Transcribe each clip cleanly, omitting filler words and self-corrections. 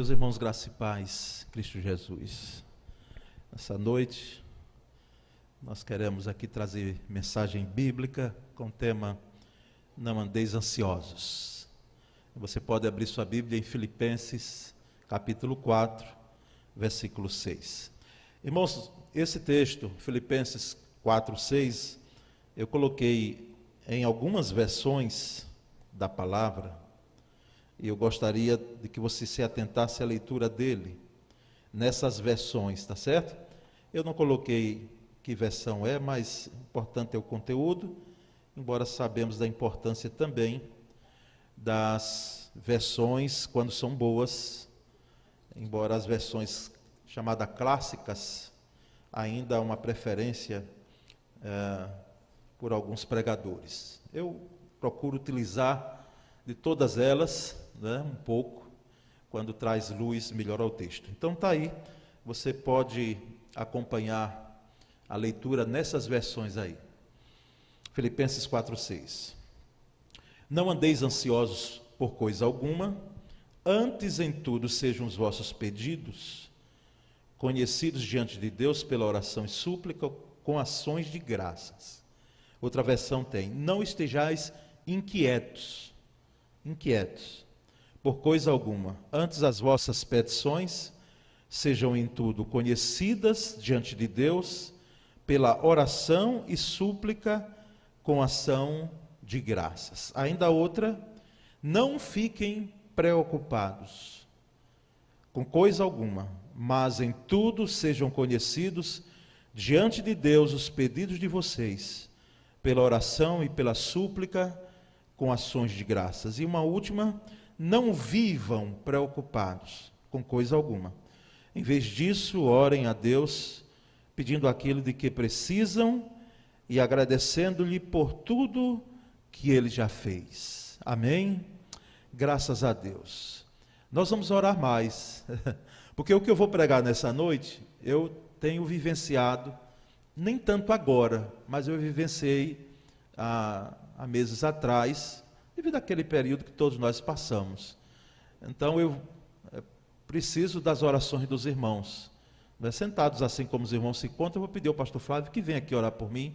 Meus irmãos, graça e paz, Cristo Jesus. Nessa noite, nós queremos aqui trazer mensagem bíblica com o tema Não andeis ansiosos. Você pode abrir sua Bíblia em Filipenses, capítulo 4, versículo 6. Irmãos, esse texto, Filipenses 4, 6, eu coloquei em algumas versões da palavra, e eu gostaria de que você se atentasse à leitura dele, nessas versões, tá certo? Eu não coloquei que versão é, mas importante é o conteúdo, embora sabemos da importância também das versões quando são boas, embora as versões chamadas clássicas, ainda há uma preferência por alguns pregadores. Eu procuro utilizar de todas elas, um pouco, quando traz luz melhor ao texto. Então está aí, você pode acompanhar a leitura nessas versões aí. Filipenses 4:6. Não andeis ansiosos por coisa alguma, antes em tudo sejam os vossos pedidos conhecidos diante de Deus pela oração e súplica com ações de graças. Outra versão tem: não estejais inquietos por coisa alguma, antes as vossas petições sejam em tudo conhecidas diante de Deus pela oração e súplica com ação de graças. Ainda outra: não fiquem preocupados com coisa alguma, mas em tudo sejam conhecidos diante de Deus os pedidos de vocês, pela oração e pela súplica com ações de graças. E uma última: não vivam preocupados com coisa alguma. Em vez disso, orem a Deus, pedindo aquilo de que precisam e agradecendo-lhe por tudo que Ele já fez. Amém? Graças a Deus. Nós vamos orar mais, porque o que eu vou pregar nessa noite, eu tenho vivenciado, nem tanto agora, mas eu vivenciei há meses atrás, devido àquele período que todos nós passamos. Então eu preciso das orações dos irmãos. Sentados assim como os irmãos se encontram, eu vou pedir ao pastor Flávio que venha aqui orar por mim,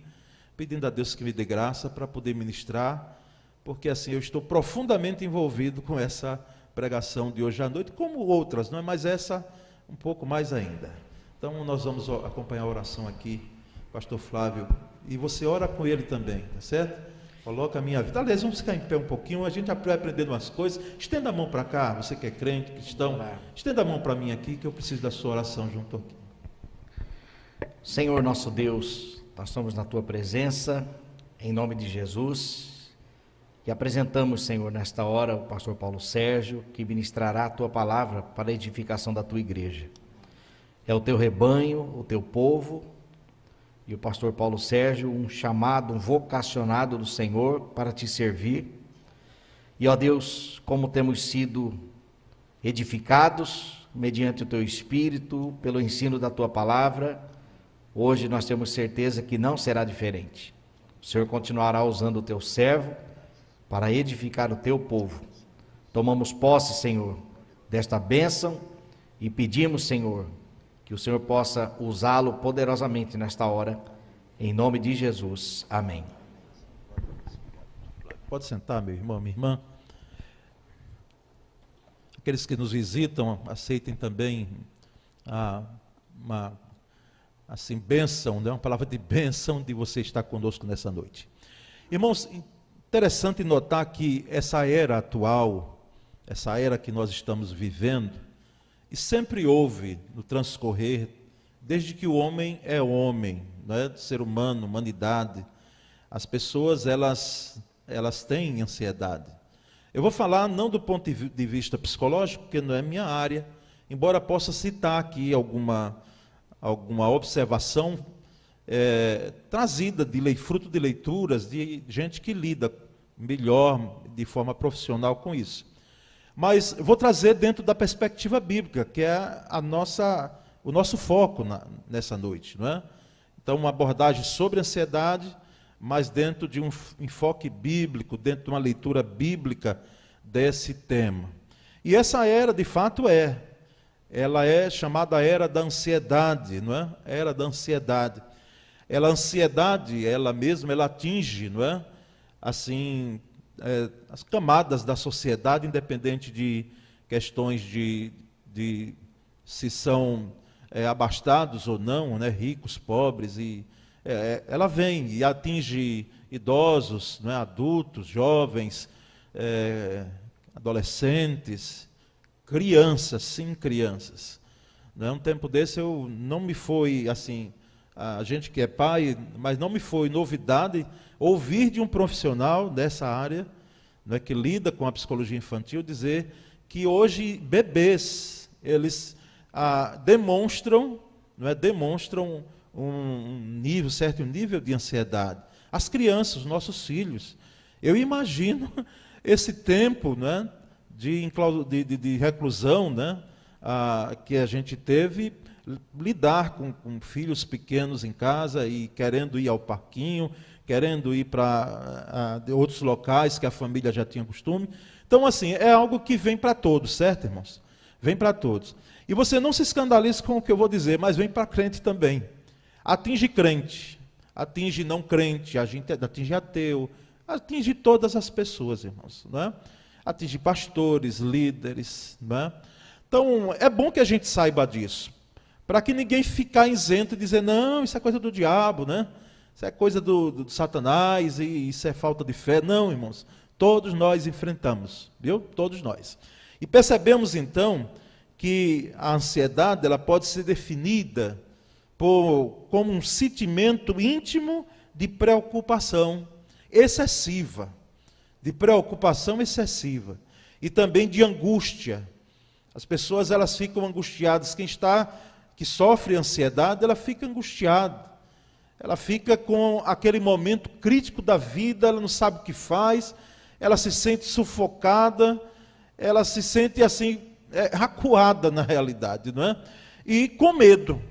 pedindo a Deus que me dê graça para poder ministrar, porque assim eu estou profundamente envolvido com essa pregação de hoje à noite, como outras, não é? Mas essa um pouco mais ainda. Então nós vamos acompanhar a oração aqui, pastor Flávio, e você ora com ele também, tá certo? Coloca a minha vida. Aliás, vamos ficar em pé um pouquinho, a gente vai aprendendo umas coisas. Estenda a mão para cá, você que é crente, cristão. Estenda a mão para mim aqui, que eu preciso da sua oração junto aqui. Senhor nosso Deus, nós estamos na tua presença, em nome de Jesus, e apresentamos, Senhor, nesta hora, o pastor Paulo Sérgio, que ministrará a tua palavra para a edificação da tua igreja. É o teu rebanho, o teu povo, e o pastor Paulo Sérgio, um chamado, um vocacionado do Senhor para te servir. E ó Deus, como temos sido edificados mediante o teu Espírito, pelo ensino da tua palavra, hoje nós temos certeza que não será diferente. O Senhor continuará usando o teu servo para edificar o teu povo. Tomamos posse, Senhor, desta bênção e pedimos, Senhor, que o Senhor possa usá-lo poderosamente nesta hora, em nome de Jesus. Amém. Pode sentar, meu irmão, minha irmã. Aqueles que nos visitam, aceitem também uma bênção, uma palavra de bênção de você estar conosco nessa noite. Irmãos, interessante notar que essa era atual, essa era que nós estamos vivendo, e sempre houve no transcorrer, desde que o homem é homem, ser humano, humanidade, as pessoas elas têm ansiedade. Eu vou falar não do ponto de vista psicológico, porque não é minha área, embora possa citar aqui alguma observação trazida fruto de leituras de gente que lida melhor, de forma profissional com isso. Mas vou trazer dentro da perspectiva bíblica, que é o nosso foco nessa noite, não é? Então, uma abordagem sobre ansiedade, mas dentro de um enfoque bíblico, dentro de uma leitura bíblica desse tema. E essa era, de fato, ela é chamada era da ansiedade, não é? Era da ansiedade. A ansiedade, ela mesma, ela atinge, não é? Assim, as camadas da sociedade, independente de questões de se são abastados ou não, né? Ricos, pobres, e ela vem e atinge idosos, não é? Adultos, jovens, adolescentes, crianças, sim, crianças. Um tempo desse não me foi assim, a gente que é pai, mas não me foi novidade ouvir de um profissional dessa área, não é, que lida com a psicologia infantil, dizer que hoje bebês, eles demonstram um certo nível de ansiedade. As crianças, os nossos filhos. Eu imagino esse tempo, né, de reclusão, né, que a gente teve, lidar com filhos pequenos em casa e querendo ir ao parquinho, querendo ir para outros locais que a família já tinha costume. Então, assim, é algo que vem para todos, certo, irmãos? Vem para todos. E você não se escandalize com o que eu vou dizer, mas vem para crente também. Atinge crente, atinge não crente, atinge ateu, atinge todas as pessoas, irmãos, não é? Atinge pastores, líderes, não é? Então, é bom que a gente saiba disso, para que ninguém ficar isento e dizer, não, isso é coisa do diabo, né? Isso é coisa do Satanás, e isso é falta de fé. Não, irmãos, todos nós enfrentamos, viu? Todos nós. E percebemos, então, que a ansiedade, ela pode ser definida como um sentimento íntimo de preocupação excessiva, e também de angústia. As pessoas, elas ficam angustiadas. Que sofre ansiedade, ela fica angustiada. Ela fica com aquele momento crítico da vida, ela não sabe o que faz, ela se sente sufocada, ela se sente assim, acuada na realidade, não é? E com medo.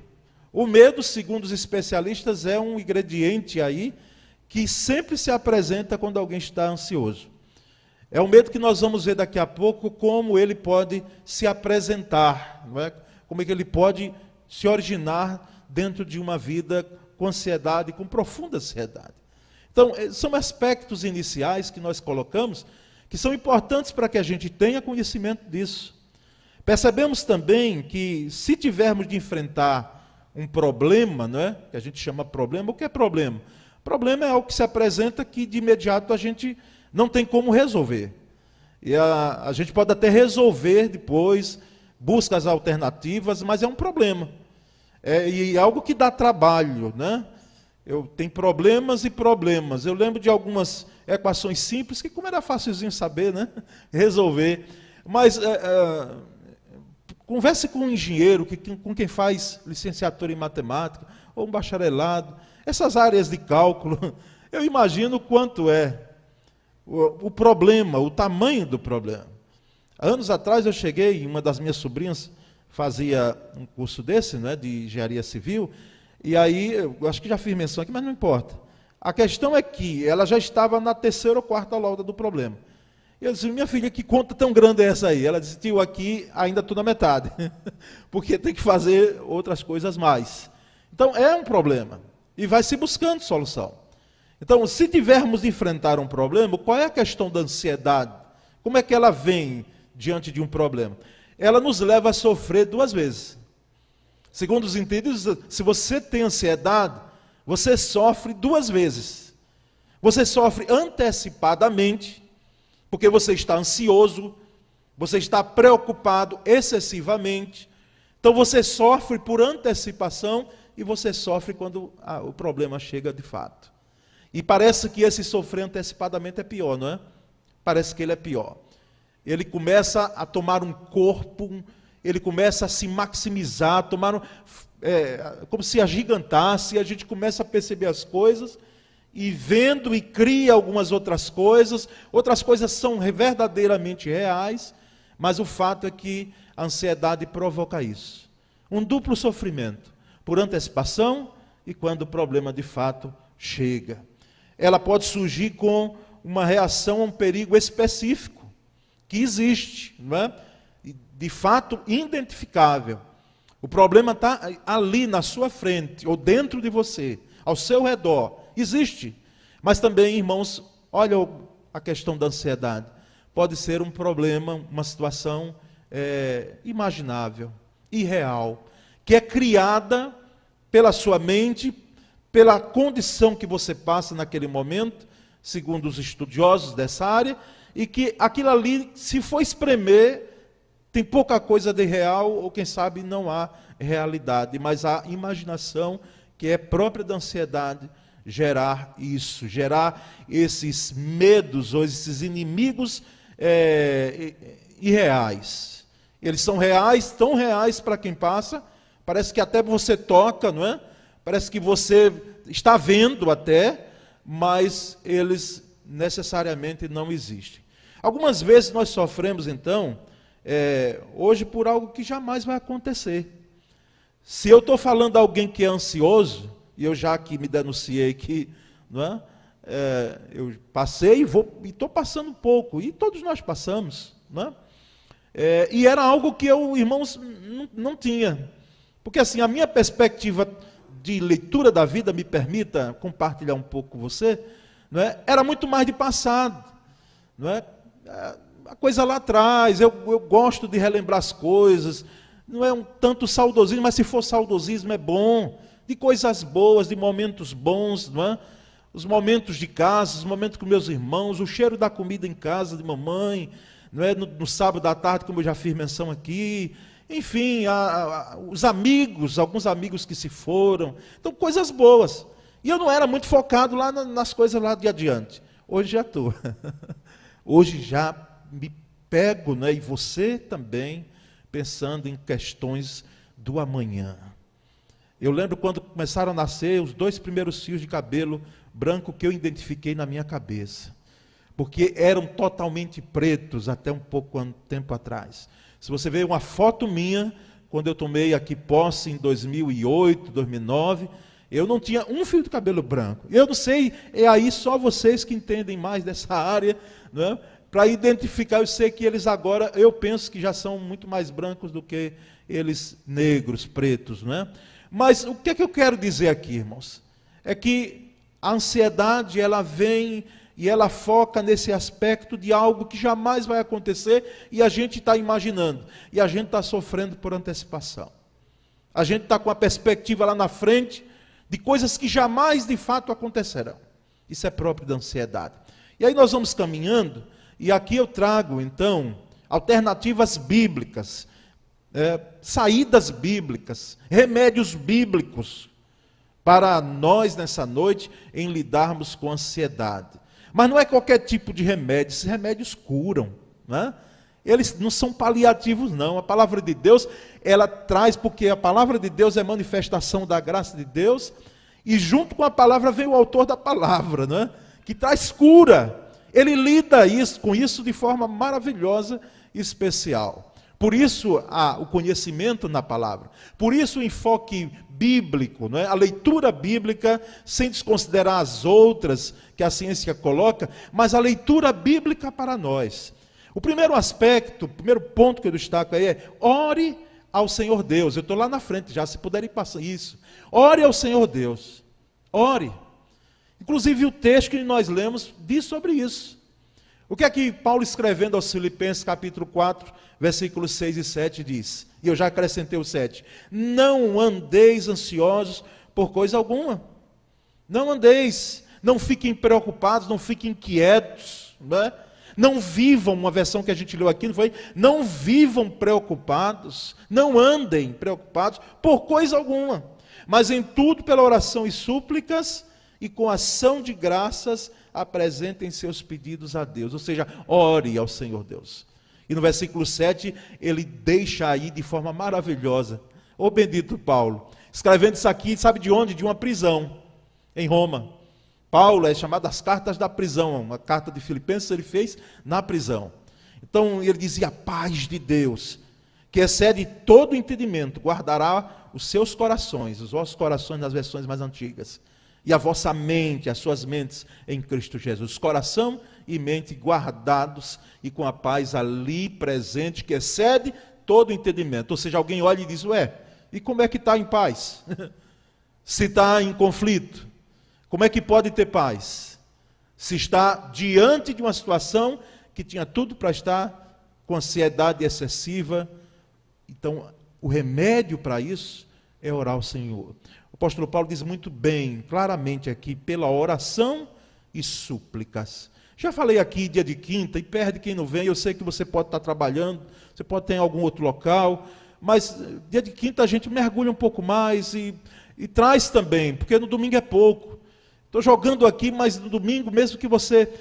O medo, segundo os especialistas, é um ingrediente aí que sempre se apresenta quando alguém está ansioso. É o medo que nós vamos ver daqui a pouco, como ele pode se apresentar, não é? Como é que ele pode se originar dentro de uma vida com ansiedade, com profunda ansiedade. Então, são aspectos iniciais que nós colocamos, que são importantes para que a gente tenha conhecimento disso. Percebemos também que, se tivermos de enfrentar um problema, não é? Que a gente chama problema, o que é problema? Problema é algo que se apresenta que de imediato a gente não tem como resolver. E a gente pode até resolver depois, busca as alternativas, mas é um problema. E algo que dá trabalho, né? Tem problemas e problemas. Eu lembro de algumas equações simples, que como era fácilzinho saber, né? Resolver. Mas converse com um engenheiro, com quem faz licenciatura em matemática, ou um bacharelado, essas áreas de cálculo, eu imagino quanto é o problema, o tamanho do problema. Anos atrás eu cheguei, uma das minhas sobrinhas fazia um curso desse, né, de engenharia civil, e aí, eu acho que já fiz menção aqui, mas não importa. A questão é que ela já estava na 3ª ou 4ª lauda do problema. Eu disse, minha filha, que conta tão grande é essa aí? Ela disse, tio, aqui ainda estou na metade, porque tem que fazer outras coisas mais. Então, é um problema, e vai se buscando solução. Então, se tivermos de enfrentar um problema, qual é a questão da ansiedade? Como é que ela vem diante de um problema? Ela nos leva a sofrer 2 vezes. Segundo os entendidos, se você tem ansiedade, você sofre 2 vezes. Você sofre antecipadamente, porque você está ansioso, você está preocupado excessivamente. Então você sofre por antecipação e você sofre quando o problema chega de fato. E parece que esse sofrer antecipadamente é pior, não é? Parece que ele é pior. Ele começa a tomar um corpo, ele começa a se maximizar, como se agigantasse, e a gente começa a perceber as coisas, e vendo e cria algumas outras coisas são verdadeiramente reais, mas o fato é que a ansiedade provoca isso. Um duplo sofrimento, por antecipação e quando o problema de fato chega. Ela pode surgir com uma reação a um perigo específico, que existe, não é? de fato identificável. O problema está ali na sua frente, ou dentro de você, ao seu redor. Existe. Mas também, irmãos, olha a questão da ansiedade. Pode ser um problema, uma situação imaginável, irreal, que é criada pela sua mente, pela condição que você passa naquele momento, segundo os estudiosos dessa área, e que aquilo ali, se for espremer, tem pouca coisa de real, ou quem sabe não há realidade, mas a imaginação, que é própria da ansiedade, gerar isso, gerar esses medos, ou esses inimigos irreais. Eles são reais, tão reais para quem passa, parece que até você toca, não é? Parece que você está vendo até, mas eles necessariamente não existem. Algumas vezes nós sofremos, então, hoje por algo que jamais vai acontecer. Se eu estou falando a alguém que é ansioso, e eu já aqui me denunciei que, não é? Eu passei e estou passando um pouco, e todos nós passamos, não é? E era algo que eu, irmãos, não tinha. Porque assim, a minha perspectiva de leitura da vida, me permita compartilhar um pouco com você, não é? Era muito mais de passado, não é? A coisa lá atrás, eu gosto de relembrar as coisas, não é um tanto saudosismo, mas se for saudosismo é bom, de coisas boas, de momentos bons, não é? Os momentos de casa, os momentos com meus irmãos, o cheiro da comida em casa de mamãe, não é? No sábado à tarde, como eu já fiz menção aqui, enfim, os amigos, alguns amigos que se foram, então coisas boas. E eu não era muito focado lá nas coisas lá de adiante. Hoje já estou. Hoje já me pego, né, e você também, pensando em questões do amanhã. Eu lembro quando começaram a nascer os 2 primeiros fios de cabelo branco que eu identifiquei na minha cabeça. Porque eram totalmente pretos até um pouco tempo atrás. Se você vê uma foto minha, quando eu tomei aqui posse em 2008, 2009, eu não tinha um fio de cabelo branco. Eu não sei, é aí só vocês que entendem mais dessa área, não é? Para identificar, eu sei que eles agora, eu penso que já são muito mais brancos do que eles negros, pretos, não é? Mas o que é que eu quero dizer aqui, irmãos? É que a ansiedade, ela vem e ela foca nesse aspecto de algo que jamais vai acontecer e a gente está imaginando, e a gente está sofrendo por antecipação. A gente está com a perspectiva lá na frente de coisas que jamais de fato acontecerão. Isso é próprio da ansiedade. E aí nós vamos caminhando, e aqui eu trago então alternativas bíblicas, saídas bíblicas, remédios bíblicos para nós nessa noite em lidarmos com a ansiedade. Mas não é qualquer tipo de remédio, esses remédios curam, né? Eles não são paliativos não, a palavra de Deus, ela traz, porque a palavra de Deus é manifestação da graça de Deus, e junto com a palavra vem o autor da palavra, né? Que traz cura. Ele lida com isso de forma maravilhosa e especial. Por isso o conhecimento na palavra, por isso o enfoque bíblico, não é? A leitura bíblica, sem desconsiderar as outras que a ciência coloca, mas a leitura bíblica para nós. O primeiro aspecto, o primeiro ponto que eu destaco aí é: ore ao Senhor Deus. Eu estou lá na frente já, se puderem passar isso. Ore ao Senhor Deus. Ore. Inclusive o texto que nós lemos diz sobre isso. O que é que Paulo, escrevendo aos Filipenses, capítulo 4, versículos 6 e 7 diz? E eu já acrescentei o 7. Não andeis ansiosos por coisa alguma. Não andeis, não fiquem preocupados, não fiquem inquietos, não é? Não vivam, uma versão que a gente leu aqui, não foi? Não vivam preocupados, não andem preocupados por coisa alguma, mas em tudo pela oração e súplicas e com ação de graças apresentem seus pedidos a Deus, ou seja, ore ao Senhor Deus. E no versículo 7, ele deixa aí de forma maravilhosa, ô bendito Paulo, escrevendo isso aqui, sabe de onde? De uma prisão, em Roma. Paulo é chamado das cartas da prisão, uma carta de Filipenses ele fez na prisão. Então ele dizia: a paz de Deus, que excede todo entendimento, guardará os seus corações, os vossos corações nas versões mais antigas, e a vossa mente, as suas mentes em Cristo Jesus. Coração e mente guardados e com a paz ali presente, que excede todo entendimento. Ou seja, alguém olha e diz, ué, e como é que está em paz? Se está em conflito, como é que pode ter paz? Se está diante de uma situação que tinha tudo para estar com ansiedade excessiva. Então, o remédio para isso é orar ao Senhor. O apóstolo Paulo diz muito bem, claramente aqui, pela oração e súplicas. Já falei aqui dia de quinta, e perde quem não vem, eu sei que você pode estar trabalhando, você pode ter em algum outro local, mas dia de quinta a gente mergulha um pouco mais e traz também, porque no domingo é pouco. Estou jogando aqui, mas no domingo, mesmo que você,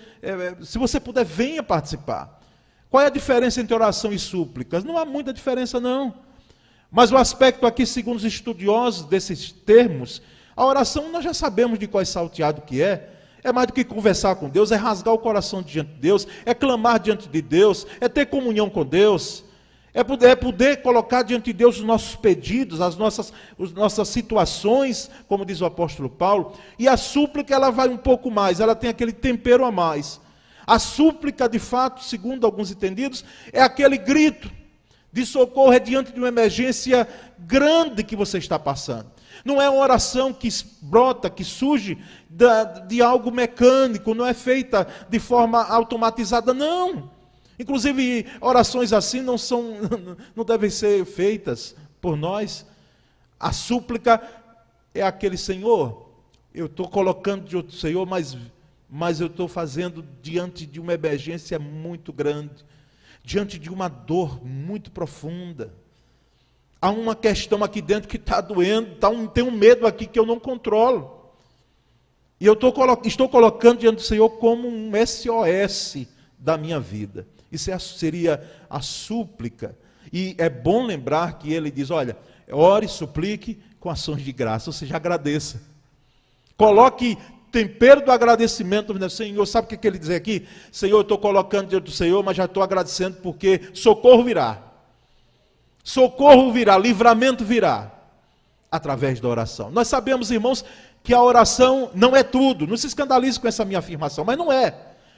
se você puder, venha participar. Qual é a diferença entre oração e súplicas? Não há muita diferença não. Mas o aspecto aqui, segundo os estudiosos desses termos, a oração nós já sabemos de qual é salteado que é mais do que conversar com Deus, é rasgar o coração diante de Deus, é clamar diante de Deus, é ter comunhão com Deus, é poder colocar diante de Deus os nossos pedidos, as nossas situações, como diz o apóstolo Paulo, e a súplica ela vai um pouco mais, ela tem aquele tempero a mais. A súplica, de fato, segundo alguns entendidos, é aquele grito de socorro, é diante de uma emergência grande que você está passando. Não é uma oração que brota, que surge de algo mecânico, não é feita de forma automatizada, não. Inclusive, orações assim não devem ser feitas por nós. A súplica é aquele, Senhor, eu estou colocando diante do Senhor, mas eu estou fazendo diante de uma emergência muito grande, diante de uma dor muito profunda. Há uma questão aqui dentro que está doendo, tem um medo aqui que eu não controlo. E eu estou colocando diante do Senhor como um SOS da minha vida. Isso seria a súplica. E é bom lembrar que ele diz, olha, ore, suplique com ações de graça, ou seja, agradeça. Coloque tempero do agradecimento, Senhor, sabe o que ele diz aqui? Senhor, eu estou colocando diante do Senhor, mas já estou agradecendo porque socorro virá. Socorro virá, livramento virá, através da oração. Nós sabemos, irmãos, que a oração não é tudo. Não se escandalize com essa minha afirmação, mas não é.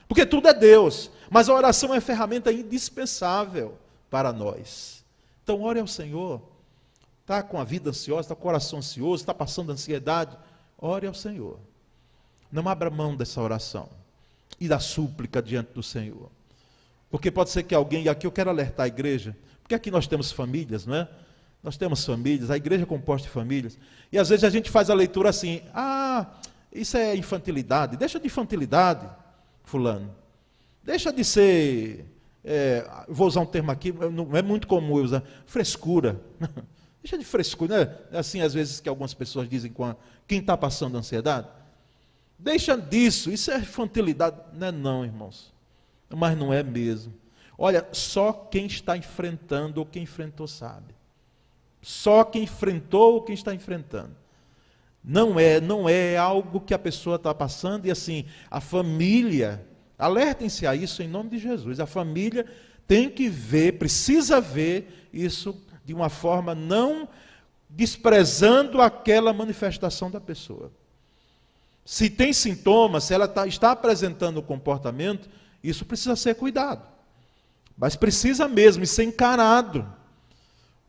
Porque tudo é Deus. Mas a oração é ferramenta indispensável para nós. Então, ore ao Senhor. Está com a vida ansiosa, está com o coração ansioso, está passando ansiedade. Ore ao Senhor. Não abra mão dessa oração e da súplica diante do Senhor. Porque pode ser que alguém, e aqui eu quero alertar a igreja, porque aqui nós temos famílias, não é? Nós temos famílias, a igreja é composta de famílias, e às vezes a gente faz a leitura assim, isso é infantilidade, deixa de infantilidade, fulano, deixa de ser, vou usar um termo aqui, não é muito comum eu usar, frescura, deixa de frescura, né? Assim às vezes que algumas pessoas dizem com quem está passando ansiedade, deixa disso, isso é infantilidade, não, irmãos, mas não é mesmo. Olha, só quem está enfrentando ou quem enfrentou sabe. Só quem enfrentou ou quem está enfrentando. Não é algo que a pessoa está passando e assim, a família, alertem-se a isso em nome de Jesus. A família tem que ver, precisa ver isso de uma forma não desprezando aquela manifestação da pessoa. Se tem sintomas, se ela está apresentando o comportamento, isso precisa ser cuidado. Mas precisa mesmo ser encarado.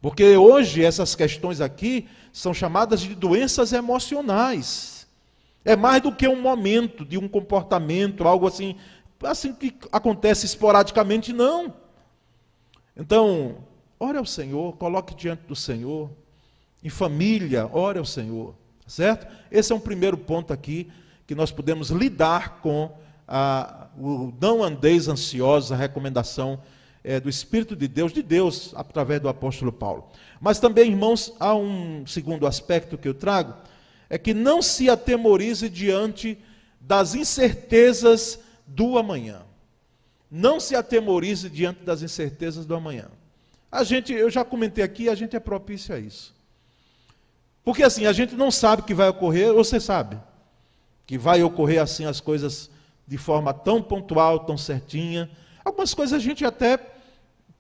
Porque hoje essas questões aqui são chamadas de doenças emocionais. É mais do que um momento de um comportamento, algo assim que acontece esporadicamente, não. Então, ore ao Senhor, coloque diante do Senhor. Em família, ore ao Senhor. Certo? Esse é um primeiro ponto aqui, que nós podemos lidar com o não andeis ansiosos, a recomendação do Espírito de Deus, através do apóstolo Paulo. Mas também, irmãos, há um segundo aspecto que eu trago, é que não se atemorize diante das incertezas do amanhã. Não se atemorize diante das incertezas do amanhã. Eu já comentei aqui, a gente é propício a isso. Porque assim, a gente não sabe o que vai ocorrer, ou você sabe que vai ocorrer assim as coisas de forma tão pontual, tão certinha. Algumas coisas a gente até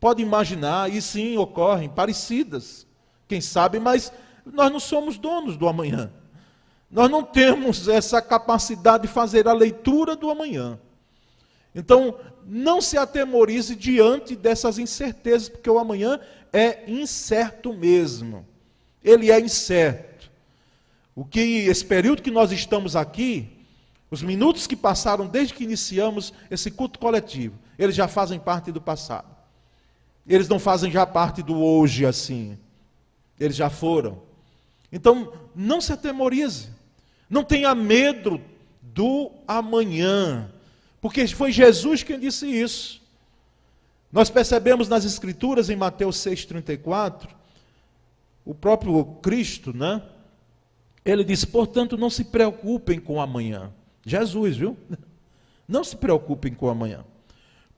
pode imaginar, e sim, ocorrem, parecidas, quem sabe, mas nós não somos donos do amanhã. Nós não temos essa capacidade de fazer a leitura do amanhã. Então, não se atemorize diante dessas incertezas, porque o amanhã é incerto mesmo. Ele é incerto. Esse período que nós estamos aqui, os minutos que passaram desde que iniciamos esse culto coletivo, eles já fazem parte do passado. Eles não fazem já parte do hoje assim. Eles já foram. Então, não se atemorize. Não tenha medo do amanhã. Porque foi Jesus quem disse isso. Nós percebemos nas Escrituras, em Mateus 6,34, o próprio Cristo, né? Ele disse, portanto, não se preocupem com o amanhã. Jesus, viu? Não se preocupem com o amanhã.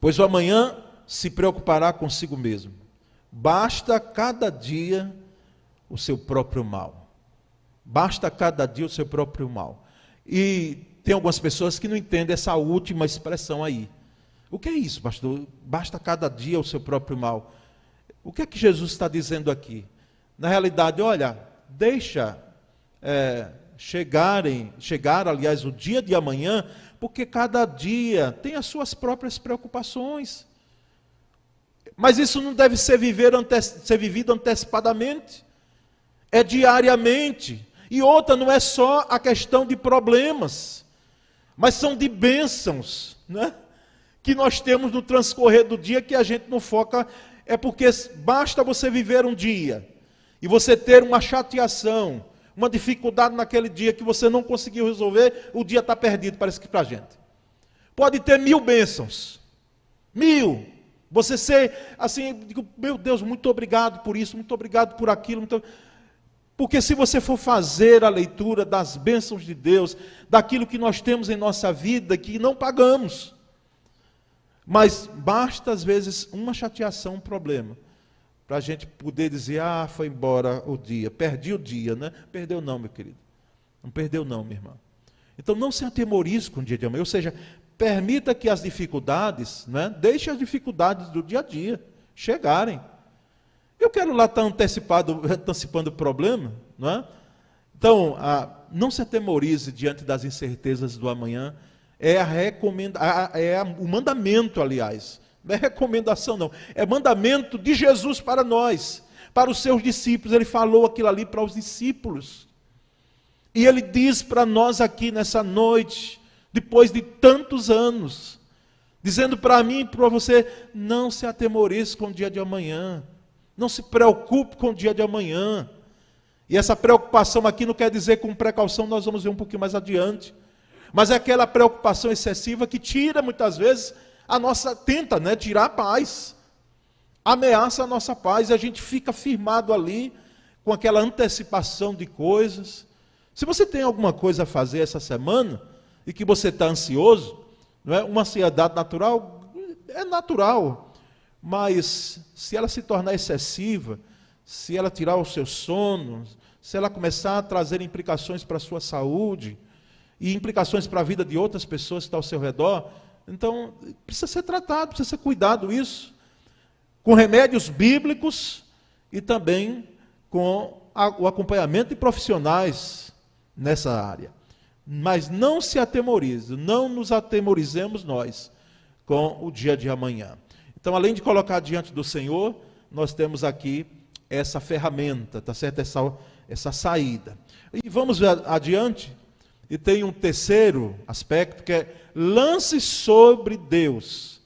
Pois o amanhã se preocupará consigo mesmo. Basta cada dia o seu próprio mal. Basta cada dia o seu próprio mal. E tem algumas pessoas que não entendem essa última expressão aí. O que é isso, pastor? Basta cada dia o seu próprio mal. O que é que Jesus está dizendo aqui? Na realidade, olha, deixa chegar, aliás, o dia de amanhã, porque cada dia tem as suas próprias preocupações. Mas isso não deve ser vivido antecipadamente. É diariamente. E outra, não é só a questão de problemas, mas são de bênçãos, né? Que nós temos no transcorrer do dia, que a gente não foca. É porque basta você viver um dia e você ter uma chateação, uma dificuldade naquele dia que você não conseguiu resolver, o dia está perdido, parece que para a gente. Pode ter 1000 bênçãos, 1000. Você ser assim, digo, meu Deus, muito obrigado por isso, muito obrigado por aquilo. Porque se você for fazer a leitura das bênçãos de Deus, daquilo que nós temos em nossa vida, que não pagamos, mas basta às vezes uma chateação, um problema, para a gente poder dizer, foi embora o dia, perdi o dia, né? Perdeu não, meu querido. Não perdeu não, minha irmã. Então não se atemorize com o dia de amanhã, ou seja, permita que as dificuldades, né? Deixe as dificuldades do dia a dia chegarem. Eu quero lá estar antecipando o problema, não é? Então, não se atemorize diante das incertezas do amanhã. O mandamento, aliás. Não é recomendação, não. É mandamento de Jesus para nós, para os seus discípulos. Ele falou aquilo ali para os discípulos. E ele diz para nós aqui nessa noite, depois de tantos anos, dizendo para mim e para você, não se atemorize com o dia de amanhã. Não se preocupe com o dia de amanhã. E essa preocupação aqui não quer dizer com precaução, nós vamos ver um pouquinho mais adiante. Mas é aquela preocupação excessiva que tira muitas vezes tenta, né, tirar a paz. Ameaça a nossa paz e a gente fica firmado ali com aquela antecipação de coisas. Se você tem alguma coisa a fazer essa semana e que você está ansioso, não é? Uma ansiedade natural, é natural. Mas se ela se tornar excessiva, se ela tirar o seu sono, se ela começar a trazer implicações para a sua saúde e implicações para a vida de outras pessoas que estão ao seu redor, então precisa ser tratado, precisa ser cuidado isso, com remédios bíblicos e também com o acompanhamento de profissionais nessa área. Mas não se atemorize, não nos atemorizemos nós com o dia de amanhã. Então, além de colocar diante do Senhor, nós temos aqui essa ferramenta, tá certo? Essa saída. E vamos adiante, e tem um terceiro aspecto, que é lance sobre Deus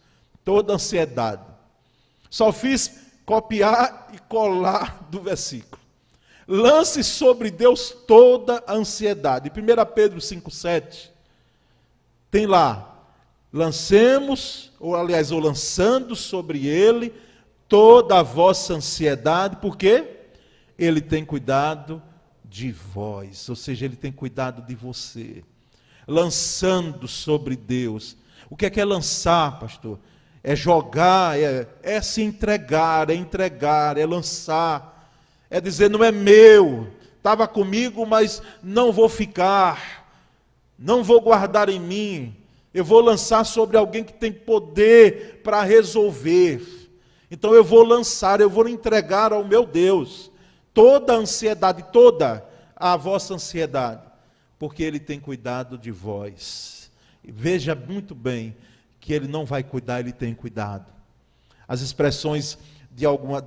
toda ansiedade. Só fiz copiar e colar do versículo. Lance sobre Deus toda a ansiedade. 1 Pedro 5,7, tem lá, lançando sobre ele toda a vossa ansiedade, porque ele tem cuidado de vós, ou seja, ele tem cuidado de você. Lançando sobre Deus. O que é lançar, pastor? É jogar, é se entregar, é lançar, é dizer, não é meu, estava comigo, mas não vou ficar, não vou guardar em mim. Eu vou lançar sobre alguém que tem poder para resolver. Então eu vou lançar, eu vou entregar ao meu Deus toda a ansiedade, toda a vossa ansiedade, porque Ele tem cuidado de vós. E veja muito bem que ele não vai cuidar, ele tem cuidado. As expressões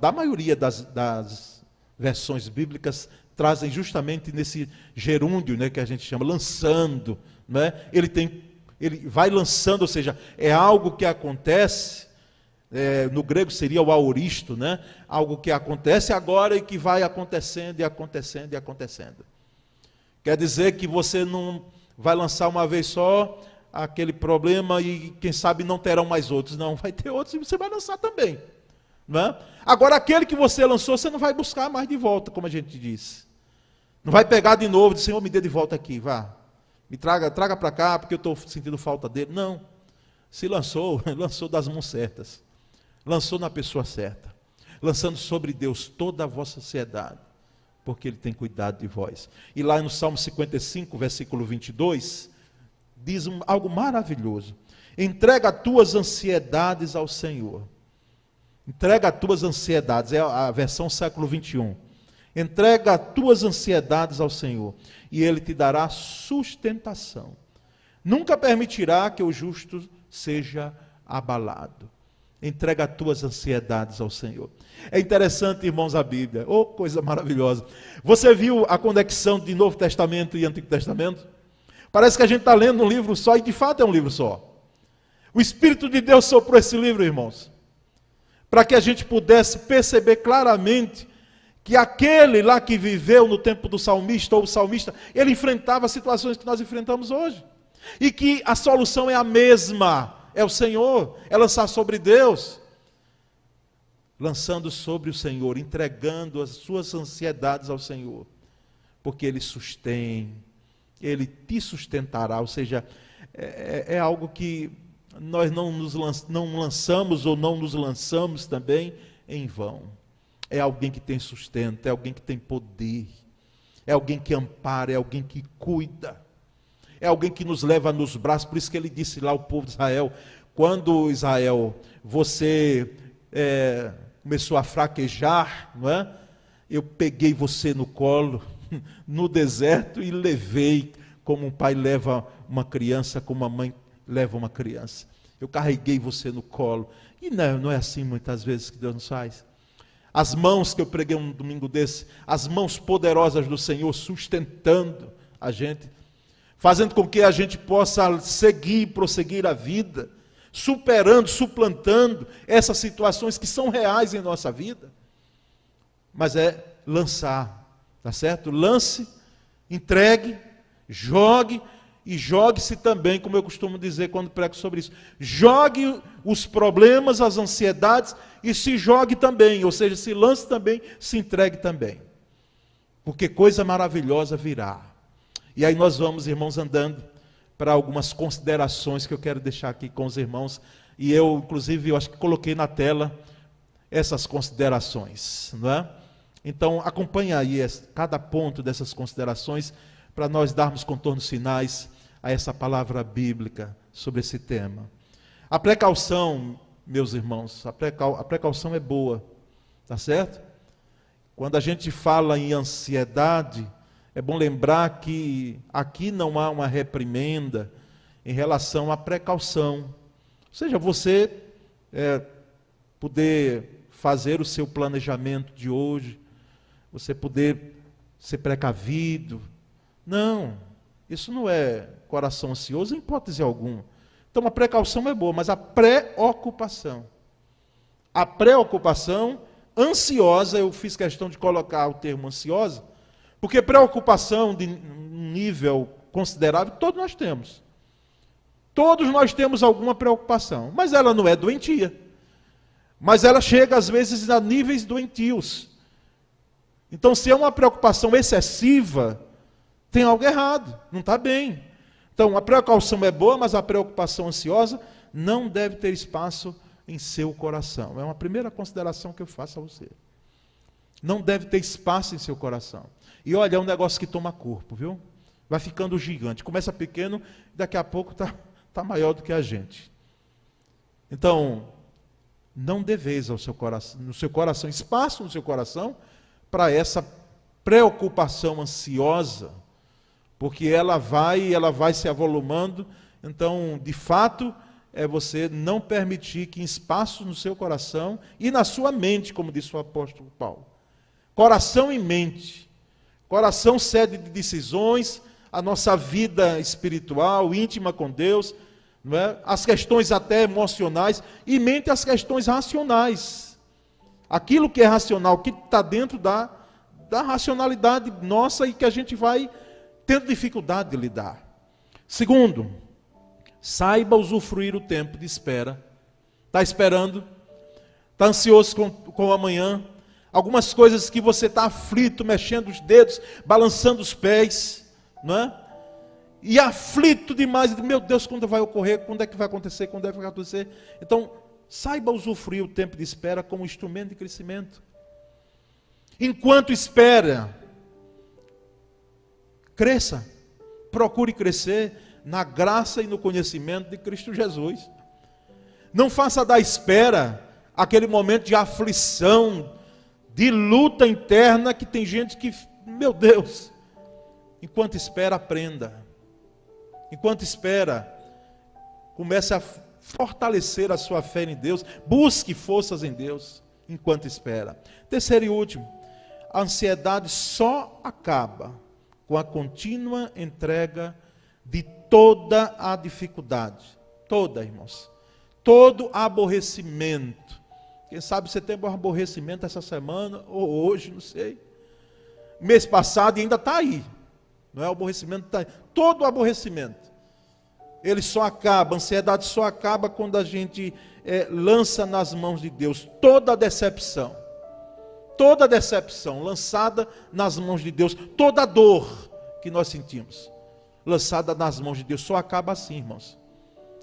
da maioria das versões bíblicas trazem justamente nesse gerúndio, né, que a gente chama, lançando, né? Ele vai lançando, ou seja, é algo que acontece, no grego seria o aoristo, né? Algo que acontece agora e que vai acontecendo e acontecendo e acontecendo. Quer dizer que você não vai lançar uma vez só aquele problema e quem sabe não terão mais outros. Não, vai ter outros e você vai lançar também. Não é? Agora aquele que você lançou, você não vai buscar mais de volta, como a gente disse. Não vai pegar de novo e dizer, Senhor, me dê de volta aqui, vá. Me traga para cá, porque eu estou sentindo falta dele. Não. Se lançou, lançou das mãos certas. Lançou na pessoa certa. Lançando sobre Deus toda a vossa ansiedade, porque Ele tem cuidado de vós. E lá no Salmo 55, versículo 22, diz algo maravilhoso. Entrega as tuas ansiedades ao Senhor. Entrega as tuas ansiedades, é a versão século 21. Entrega as tuas ansiedades ao Senhor, e Ele te dará sustentação. Nunca permitirá que o justo seja abalado. Entrega as tuas ansiedades ao Senhor. É interessante, irmãos, a Bíblia. Oh, coisa maravilhosa. Você viu a conexão de Novo Testamento e Antigo Testamento? Parece que a gente está lendo um livro só, e de fato é um livro só. O Espírito de Deus soprou esse livro, irmãos, para que a gente pudesse perceber claramente que aquele lá que viveu no tempo do salmista, ou o salmista, ele enfrentava as situações que nós enfrentamos hoje. E que a solução é a mesma, é o Senhor, é lançar sobre Deus. Lançando sobre o Senhor, entregando as suas ansiedades ao Senhor. Porque Ele sustém, Ele te sustentará, ou seja, é algo que nós não lançamos ou não nos lançamos também em vão. É alguém que tem sustento, é alguém que tem poder, é alguém que ampara, é alguém que cuida, é alguém que nos leva nos braços. Por isso que ele disse lá ao povo de Israel, quando Israel, você começou a fraquejar, não é? Eu peguei você no colo, no deserto, e levei, como um pai leva uma criança, como uma mãe leva uma criança. Eu carreguei você no colo. E não é assim muitas vezes que Deus nos faz. As mãos que eu preguei um domingo desse, as mãos poderosas do Senhor sustentando a gente, fazendo com que a gente possa seguir, prosseguir a vida, superando, suplantando essas situações que são reais em nossa vida. Mas é lançar, tá certo? Lance, entregue, jogue, e jogue-se também, como eu costumo dizer quando prego sobre isso. Jogue os problemas, as ansiedades, e se jogue também, ou seja, se lance também, se entregue também. Porque coisa maravilhosa virá. E aí nós vamos, irmãos, andando para algumas considerações que eu quero deixar aqui com os irmãos. E eu, inclusive, eu acho que coloquei na tela essas considerações, não é? Então, acompanhe aí cada ponto dessas considerações, para nós darmos contornos finais a essa palavra bíblica sobre esse tema. A precaução, meus irmãos, a precaução é boa, tá certo? Quando a gente fala em ansiedade, é bom lembrar que aqui não há uma reprimenda em relação à precaução. Ou seja, você poder fazer o seu planejamento de hoje, você poder ser precavido. Não, isso não é coração ansioso em hipótese alguma. Então a precaução é boa, mas a preocupação ansiosa, eu fiz questão de colocar o termo ansiosa, porque preocupação de um nível considerável, todos nós temos. Todos nós temos alguma preocupação, mas ela não é doentia. Mas ela chega às vezes a níveis doentios. Então se é uma preocupação excessiva, tem algo errado, não está bem. Então, a precaução é boa, mas a preocupação ansiosa não deve ter espaço em seu coração. É uma primeira consideração que eu faço a você. Não deve ter espaço em seu coração. E olha, é um negócio que toma corpo, viu? Vai ficando gigante. Começa pequeno, daqui a pouco está maior do que a gente. Então, não deveis ao seu coração, no seu coração, espaço no seu coração, para essa preocupação ansiosa, porque ela vai se avolumando. Então, de fato, é você não permitir que espaços no seu coração e na sua mente, como disse o apóstolo Paulo. Coração e mente. Coração sede de decisões, a nossa vida espiritual, íntima com Deus, não é? As questões até emocionais, e mente as questões racionais. Aquilo que é racional, que está dentro da racionalidade nossa e que a gente vai tendo dificuldade de lidar. Segundo, saiba usufruir o tempo de espera. Está esperando? Está ansioso com o amanhã? Algumas coisas que você está aflito, mexendo os dedos, balançando os pés, não é? E aflito demais, meu Deus, quando vai ocorrer, quando é que vai acontecer, quando é que vai acontecer? Então, saiba usufruir o tempo de espera como instrumento de crescimento. Enquanto espera, cresça, procure crescer na graça e no conhecimento de Cristo Jesus. Não faça da espera aquele momento de aflição, de luta interna, que tem gente que, meu Deus, enquanto espera, aprenda. Enquanto espera, comece a fortalecer a sua fé em Deus, busque forças em Deus, enquanto espera. Terceiro e último, a ansiedade só acaba com a contínua entrega de toda a dificuldade. Toda, irmãos. Todo aborrecimento. Quem sabe você teve um aborrecimento essa semana, ou hoje, não sei. Mês passado e ainda está aí. Não é o aborrecimento, está aí. Todo aborrecimento. Ele só acaba, a ansiedade só acaba quando a gente lança nas mãos de Deus toda a decepção. Toda a decepção lançada nas mãos de Deus, toda a dor que nós sentimos, lançada nas mãos de Deus, só acaba assim, irmãos.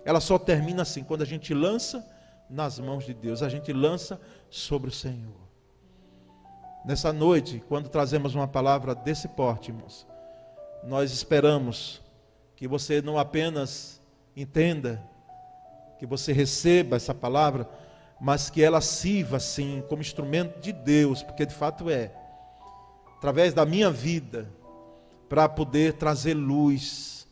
Ela só termina assim, quando a gente lança nas mãos de Deus, a gente lança sobre o Senhor. Nessa noite, quando trazemos uma palavra desse porte, irmãos, nós esperamos que você não apenas entenda, que você receba essa palavra, mas que ela sirva, sim, como instrumento de Deus, porque de fato é, através da minha vida, para poder trazer luz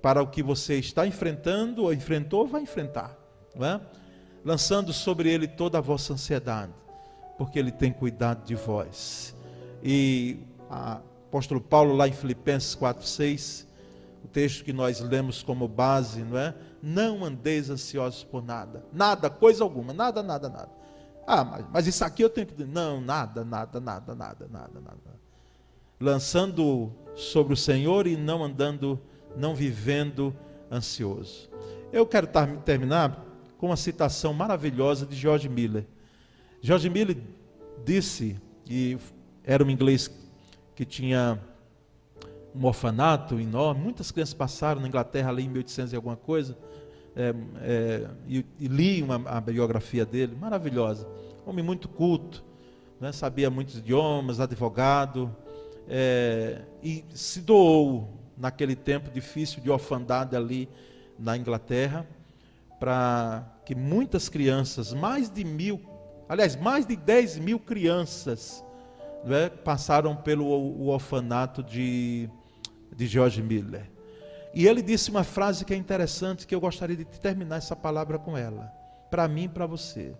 para o que você está enfrentando, ou enfrentou, ou vai enfrentar, não é? Lançando sobre ele toda a vossa ansiedade, porque ele tem cuidado de vós. E o apóstolo Paulo, lá em Filipenses 4:6, o texto que nós lemos como base, não é? Não andeis ansiosos por nada, nada, coisa alguma, nada. Mas isso aqui eu tenho que dizer, não, nada. Lançando sobre o Senhor e não andando, não vivendo ansioso. Eu quero terminar com uma citação maravilhosa de George Miller. George Miller disse, e era um inglês que tinha um orfanato enorme, muitas crianças passaram na Inglaterra ali em 1800 e alguma coisa, e li a biografia dele, maravilhosa, homem muito culto, né, sabia muitos idiomas, advogado, e se doou naquele tempo difícil de orfandade ali na Inglaterra, para que muitas crianças, mais de 10 mil crianças, né, passaram pelo orfanato de George Miller. E ele disse uma frase que é interessante, que eu gostaria de terminar essa palavra com ela, para mim e para você.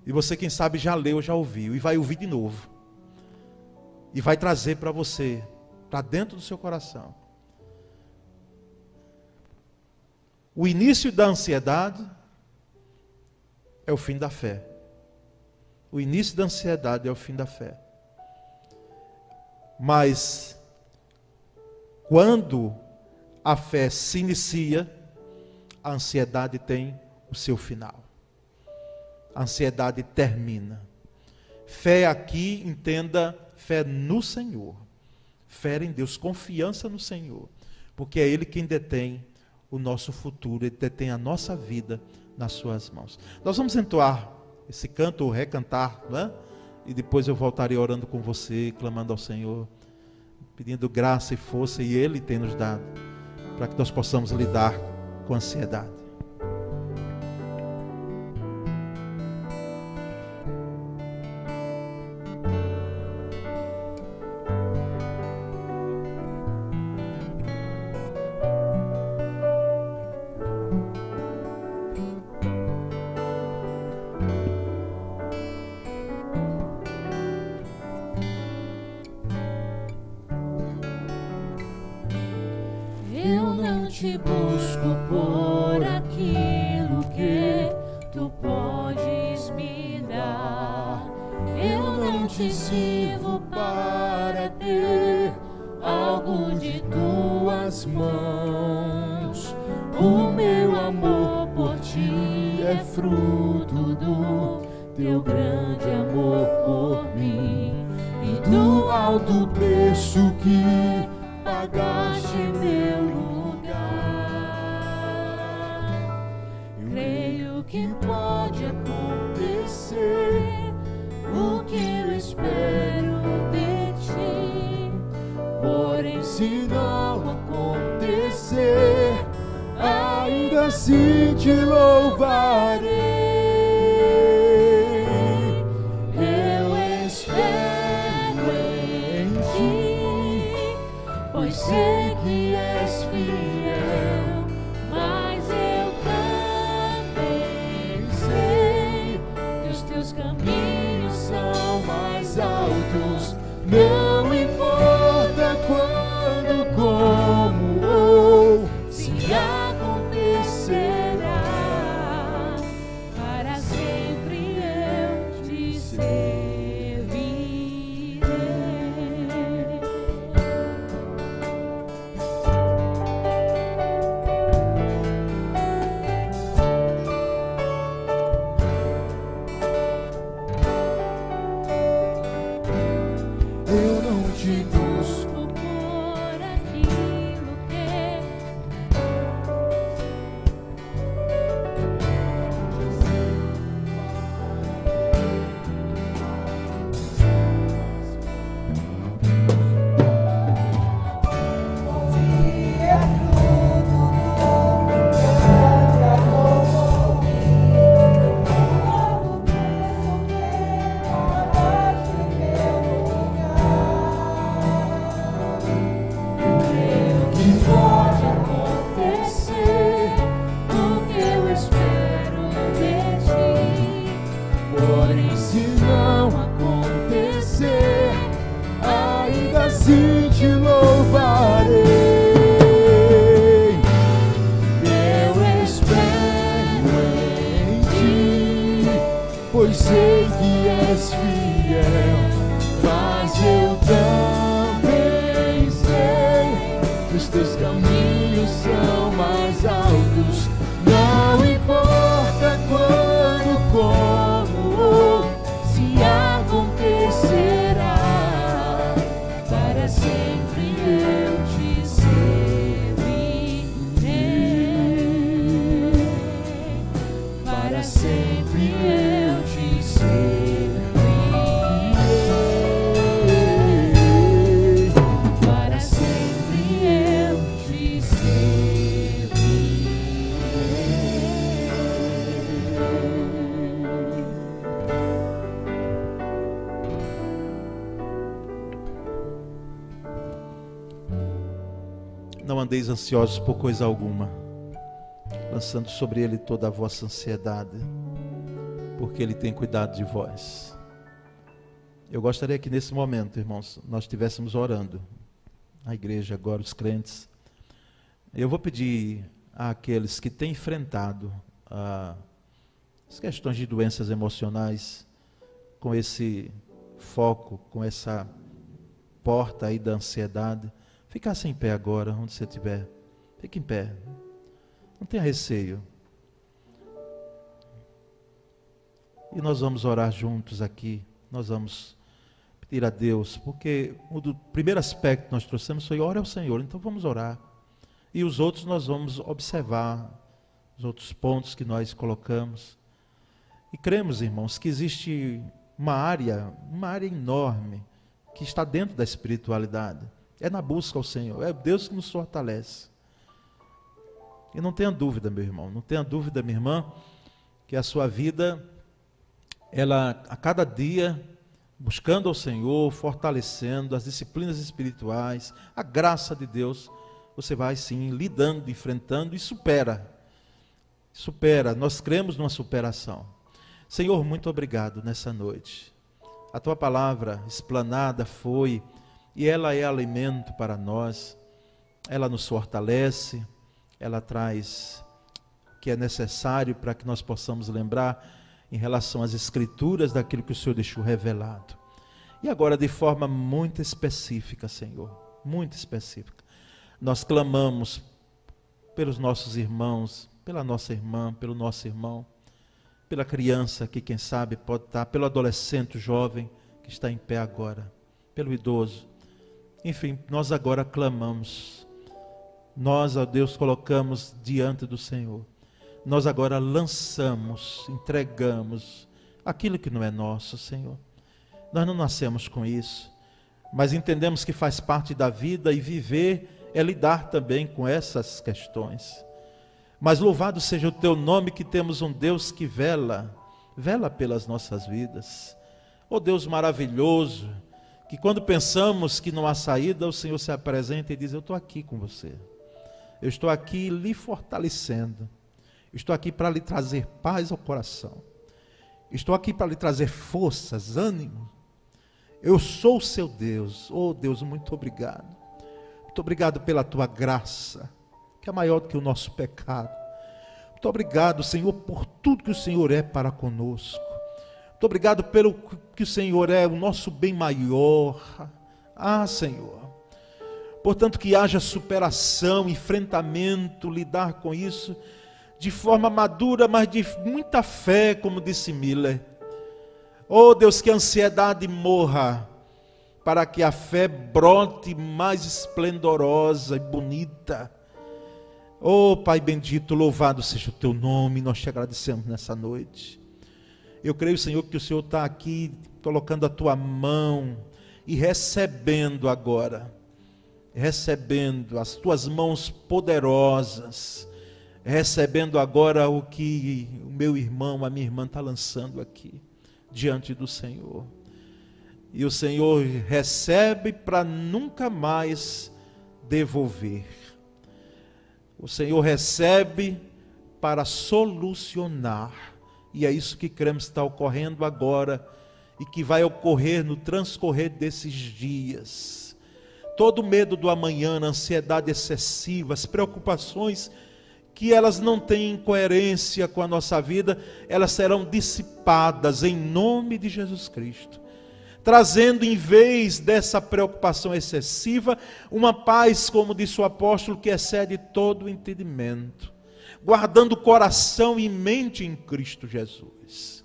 E você, quem sabe, já leu, já ouviu, e vai ouvir de novo. E vai trazer para você, para dentro do seu coração. O início da ansiedade é o fim da fé. O início da ansiedade é o fim da fé. Mas, quando a fé se inicia, a ansiedade tem o seu final. A ansiedade termina. Fé aqui, entenda, fé no Senhor. Fé em Deus, confiança no Senhor. Porque é Ele quem detém o nosso futuro, Ele detém a nossa vida nas suas mãos. Nós vamos entoar esse canto, ou recantar, não é? E depois eu voltarei orando com você, clamando ao Senhor, pedindo graça e força, e Ele tem nos dado, para que nós possamos lidar com a ansiedade. não te busco por aquilo que tu podes me dar. Eu não te sirvo para ter algo de tuas mãos. O meu amor por ti é fruto do teu grande amor por mim e do alto preço que pagaste em meu lugar. Creio que pode acontecer o que eu espero de ti, porém se não acontecer, ainda assim te louvarei. Eu espero em ti, pois sei que és fiel, mas eu também sei que os teus caminhos são mais altos. Não importa quando, como ou se acontecerá, para sempre eu te servirei. Eu não te busco por aquilo que pode acontecer o que eu espero de ti, porém se não acontecer, ainda assim te louvarei. Eu espero em ti, pois sei que és fiel, mas eu também sei que os teus caminhos são mais altos. Não importa quando, como ou se acontecerá, para sempre eu te servirei. Para sempre eu te servirei. Para sempre eu te servirei. Não andeis ansiosos por coisa alguma, lançando sobre ele toda a vossa ansiedade, porque ele tem cuidado de vós. Eu gostaria que nesse momento, irmãos, nós estivéssemos orando, a igreja agora, os crentes. Eu vou pedir àqueles que têm enfrentado as questões de doenças emocionais, com esse foco, com essa porta aí da ansiedade, ficasse em pé agora, onde você estiver. Fique em pé. Não tenha receio. E nós vamos orar juntos aqui. Nós vamos pedir a Deus, porque o primeiro aspecto que nós trouxemos foi ore ao Senhor. Então vamos orar. E os outros nós vamos observar, os outros pontos que nós colocamos. E cremos, irmãos, que existe uma área enorme, que está dentro da espiritualidade. É na busca ao Senhor, é Deus que nos fortalece. E não tenha dúvida, meu irmão, não tenha dúvida, minha irmã, que a sua vida, ela a cada dia, buscando ao Senhor, fortalecendo as disciplinas espirituais, a graça de Deus, você vai sim lidando, enfrentando e supera. Nós cremos numa superação. Senhor, muito obrigado nessa noite. A tua palavra explanada foi, e ela é alimento para nós, ela nos fortalece, ela traz o que é necessário para que nós possamos lembrar em relação às Escrituras daquilo que o Senhor deixou revelado. E agora, de forma muito específica, Senhor, muito específica, nós clamamos pelos nossos irmãos, pela nossa irmã, pelo nosso irmão, pela criança que, quem sabe, pode estar, pelo adolescente, jovem que está em pé agora, pelo idoso. Enfim, nós agora clamamos. Nós, ó Deus, colocamos diante do Senhor. Nós agora lançamos, entregamos aquilo que não é nosso, Senhor. Nós não nascemos com isso, mas entendemos que faz parte da vida e viver é lidar também com essas questões. Mas louvado seja o teu nome, que temos um Deus que vela pelas nossas vidas. Oh Deus maravilhoso, que quando pensamos que não há saída, o Senhor se apresenta e diz: eu estou aqui com você. Eu estou aqui lhe fortalecendo. Estou aqui para lhe trazer paz ao coração. Estou aqui para lhe trazer forças, ânimo. Eu sou o seu Deus. Oh Deus, muito obrigado. Muito obrigado pela tua graça, que é maior do que o nosso pecado. Muito obrigado, Senhor, por tudo que o Senhor é para conosco. Muito obrigado pelo que o Senhor é, o nosso bem maior. Ah, Senhor. Portanto, que haja superação, enfrentamento, lidar com isso de forma madura, mas de muita fé, como disse Miller. Oh Deus, que a ansiedade morra, para que a fé brote mais esplendorosa e bonita. Oh Pai bendito, louvado seja o teu nome, nós te agradecemos nessa noite. Eu creio, Senhor, que o Senhor está aqui colocando a tua mão e recebendo agora, recebendo as tuas mãos poderosas, recebendo agora o que o meu irmão, a minha irmã está lançando aqui, diante do Senhor. E o Senhor recebe para nunca mais devolver. O Senhor recebe para solucionar. E é isso que cremos está ocorrendo agora e que vai ocorrer no transcorrer desses dias. Todo medo do amanhã, a ansiedade excessiva, as preocupações que elas não têm coerência com a nossa vida, elas serão dissipadas em nome de Jesus Cristo, trazendo em vez dessa preocupação excessiva, uma paz, como disse o apóstolo, que excede todo o entendimento, guardando coração e mente em Cristo Jesus.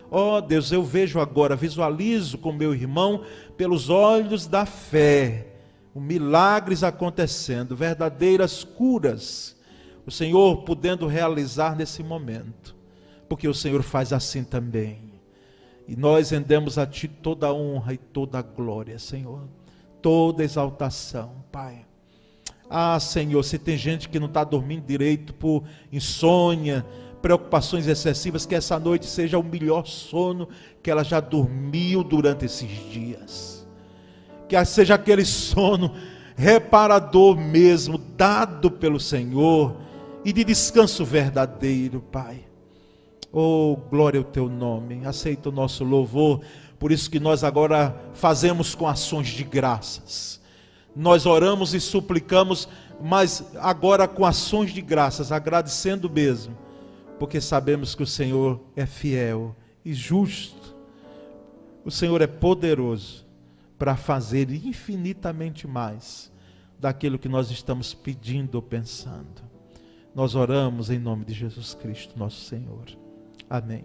Ó Deus, eu vejo agora, visualizo com meu irmão, pelos olhos da fé, milagres acontecendo, verdadeiras curas, o Senhor podendo realizar nesse momento, porque o Senhor faz assim também. E nós rendemos a Ti toda a honra e toda a glória, Senhor, toda a exaltação, Pai. Ah, Senhor, se tem gente que não está dormindo direito por insônia, preocupações excessivas, que essa noite seja o melhor sono que ela já dormiu durante esses dias. Que seja aquele sono reparador mesmo, dado pelo Senhor, e de descanso verdadeiro, Pai. Oh, glória ao teu nome, aceita o nosso louvor, por isso que nós agora fazemos com ações de graças. Nós oramos e suplicamos, mas agora com ações de graças, agradecendo mesmo, porque sabemos que o Senhor é fiel e justo. O Senhor é poderoso para fazer infinitamente mais daquilo que nós estamos pedindo ou pensando. Nós oramos em nome de Jesus Cristo, nosso Senhor. Amém.